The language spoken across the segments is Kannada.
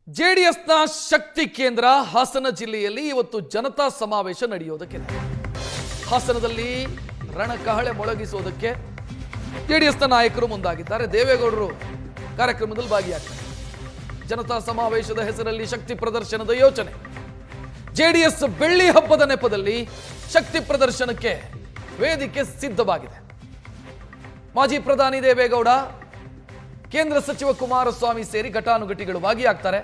ಜೆಡಿಎಸ್ನ ಶಕ್ತಿ ಕೇಂದ್ರ ಹಾಸನ ಜಿಲ್ಲೆಯಲ್ಲಿ ಇವತ್ತು ಜನತಾ ಸಮಾವೇಶ ನಡೆಯೋದಕ್ಕಿದೆ. ಹಾಸನದಲ್ಲಿ ರಣಕಹಳೆ ಮೊಳಗಿಸುವುದಕ್ಕೆ ಜೆಡಿಎಸ್ನ ನಾಯಕರು ಮುಂದಾಗಿದ್ದಾರೆ. ದೇವೇಗೌಡರು ಕಾರ್ಯಕ್ರಮದಲ್ಲಿ ಭಾಗಿಯಾಗ್ತಾರೆ. ಜನತಾ ಸಮಾವೇಶದ ಹೆಸರಲ್ಲಿ ಶಕ್ತಿ ಪ್ರದರ್ಶನದ ಯೋಚನೆ. ಜೆಡಿಎಸ್ ಬೆಳ್ಳಿ ಹಬ್ಬದ ನೆಪದಲ್ಲಿ ಶಕ್ತಿ ಪ್ರದರ್ಶನಕ್ಕೆ ವೇದಿಕೆ ಸಿದ್ಧವಾಗಿದೆ. ಮಾಜಿ ಪ್ರಧಾನಿ ದೇವೇಗೌಡ, ಕೇಂದ್ರ ಸಚಿವ ಕುಮಾರಸ್ವಾಮಿ ಸೇರಿ ಘಟಾನುಘಟಿಗಳು ಭಾಗಿಯಾಗ್ತಾರೆ.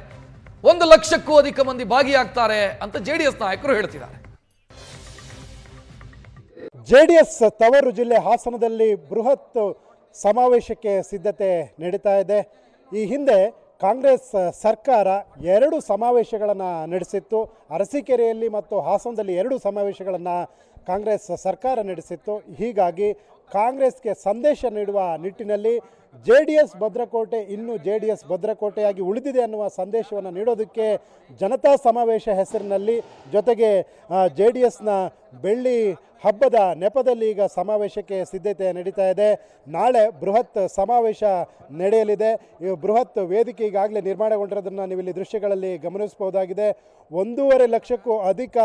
1 ಲಕ್ಷಕ್ಕೂ ಅಧಿಕ ಮಂದಿ ಭಾಗಿಯಾಗ್ತಾರೆ ಅಂತ ಜೆಡಿಎಸ್ ನಾಯಕರು ಹೇಳ್ತಿದ್ದಾರೆ. ಜೆಡಿಎಸ್ ತವರು ಜಿಲ್ಲೆ ಹಾಸನದಲ್ಲಿ ಬೃಹತ್ ಸಮಾವೇಶಕ್ಕೆ ಸಿದ್ಧತೆ ನಡೀತಾ ಇದೆ. ಈ ಹಿಂದೆ ಕಾಂಗ್ರೆಸ್ ಸರ್ಕಾರ 2 ಸಮಾವೇಶಗಳನ್ನು ನಡೆಸಿತ್ತು. ಅರಸೀಕೆರೆಯಲ್ಲಿ ಮತ್ತು ಹಾಸನದಲ್ಲಿ 2 ಸಮಾವೇಶಗಳನ್ನು ಕಾಂಗ್ರೆಸ್ ಸರ್ಕಾರ ನಡೆಸಿತ್ತು. ಹೀಗಾಗಿ ಕಾಂಗ್ರೆಸ್ಗೆ ಸಂದೇಶ ನೀಡುವ ನಿಟ್ಟಿನಲ್ಲಿ ಜೆಡಿಎಸ್ ಭದ್ರಕೋಟೆ ಇನ್ನೂ ಜೆಡಿಎಸ್ ಭದ್ರಕೋಟೆಯಾಗಿ ಉಳಿದಿದೆ ಅನ್ನುವ ಸಂದೇಶವನ್ನು ನೀಡೋದಕ್ಕೆ ಜನತಾ ಸಮಾವೇಶ ಹೆಸರಿನಲ್ಲಿ, ಜೊತೆಗೆ ಜೆಡಿಎಸ್ನ ಬೆಳ್ಳಿ ಹಬ್ಬದ ನೆಪದಲ್ಲಿ ಈಗ ಸಮಾವೇಶಕ್ಕೆ ಸಿದ್ಧತೆ ನಡೀತಾ ಇದೆ. ನಾಳೆ ಬೃಹತ್ ಸಮಾವೇಶ ನಡೆಯಲಿದೆ. ಈ ಬೃಹತ್ ವೇದಿಕೆ ಈಗಾಗಲೇ ನಿರ್ಮಾಣಗೊಂಡಿರೋದನ್ನು ನೀವು ಇಲ್ಲಿ ದೃಶ್ಯಗಳಲ್ಲಿ ಗಮನಿಸಬಹುದಾಗಿದೆ. 1.5 ಲಕ್ಷಕ್ಕೂ ಅಧಿಕ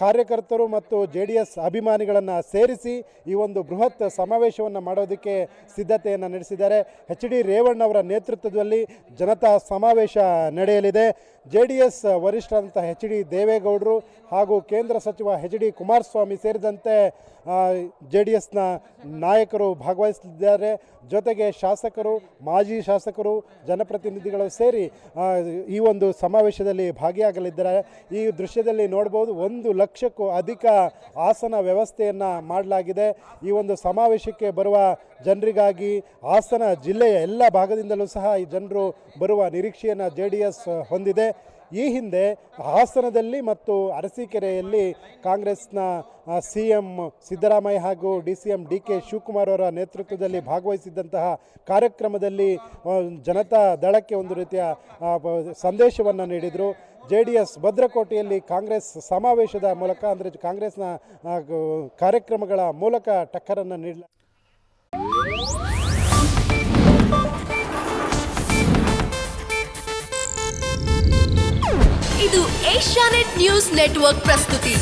ಕಾರ್ಯಕರ್ತರು ಮತ್ತು ಜೆಡಿಎಸ್ ಅಭಿಮಾನಿಗಳನ್ನು ಸೇರಿಸಿ ಈ ಒಂದು ಬೃಹತ್ ಸಮಾವೇಶವನ್ನು ಮಾಡೋದಕ್ಕೆ ಸಿದ್ಧತೆಯನ್ನು ನಡೆಸಿದ್ದಾರೆ. ಎಚ್ ಡಿ ರೇವಣ್ಣವರ ನೇತೃತ್ವದಲ್ಲಿ ಜನತಾ ಸಮಾವೇಶ ನಡೆಯಲಿದೆ. ಜೆಡಿಎಸ್ ವರಿಷ್ಠರಂಥ ಎಚ್ ಡಿ ದೇವೇಗೌಡರು ಹಾಗೂ ಕೇಂದ್ರ ಸಚಿವ ಎಚ್ ಡಿ ಕುಮಾರಸ್ವಾಮಿ ಸೇರಿದಂತೆ ಜೆಡಿಎಸ್ನ ನಾಯಕರು ಭಾಗವಹಿಸಲಿದ್ದಾರೆ. ಜೊತೆಗೆ ಶಾಸಕರು, ಮಾಜಿ ಶಾಸಕರು, ಜನಪ್ರತಿನಿಧಿಗಳು ಸೇರಿ ಈ ಒಂದು ಸಮಾವೇಶದಲ್ಲಿ ಭಾಗಿಯಾಗಲಿದ್ದಾರೆ. ಈ ದೃಶ್ಯದಲ್ಲಿ ನೋಡ್ಬೋದು, 1 ಲಕ್ಷಕ್ಕೂ ಅಧಿಕ ಆಸನ ವ್ಯವಸ್ಥೆಯನ್ನು ಮಾಡಲಾಗಿದೆ. ಈ ಒಂದು ಸಮಾವೇಶಕ್ಕೆ ಬರುವ ಜನರಿಗಾಗಿ ಹಾಸನ ಜಿಲ್ಲೆಯ ಎಲ್ಲ ಭಾಗದಿಂದಲೂ ಸಹ ಈ ಜನರು ಬರುವ ನಿರೀಕ್ಷೆಯನ್ನು ಜೆಡಿಎಸ್ ಹೊಂದಿದೆ. ಈ ಹಿಂದೆ ಹಾಸನದಲ್ಲಿ ಮತ್ತು ಅರಸೀಕೆರೆಯಲ್ಲಿ ಕಾಂಗ್ರೆಸ್ನ CM ಸಿದ್ದರಾಮಯ್ಯ ಹಾಗೂ DCM DK ಶಿವಕುಮಾರ್ ಅವರ ನೇತೃತ್ವದಲ್ಲಿ ಭಾಗವಹಿಸಿದ್ದಂತಹ ಕಾರ್ಯಕ್ರಮದಲ್ಲಿ ಜನತಾ ದಳಕ್ಕೆ ಒಂದು ರೀತಿಯ ಸಂದೇಶವನ್ನು ನೀಡಿದರು. ಜೆಡಿಎಸ್ ಭದ್ರಕೋಟೆಯಲ್ಲಿ ಕಾಂಗ್ರೆಸ್ ಸಮಾವೇಶದ ಮೂಲಕ, ಅಂದರೆ ಕಾಂಗ್ರೆಸ್ನ ಕಾರ್ಯಕ್ರಮಗಳ ಮೂಲಕ ಟಕ್ಕರನ್ನು ನೀಡಲಾಗಿದೆ. ಇದು ಏಷ್ಯಾನೆಟ್ ನ್ಯೂಸ್ ನೆಟ್ವರ್ಕ್ ಪ್ರಸ್ತುತಿ.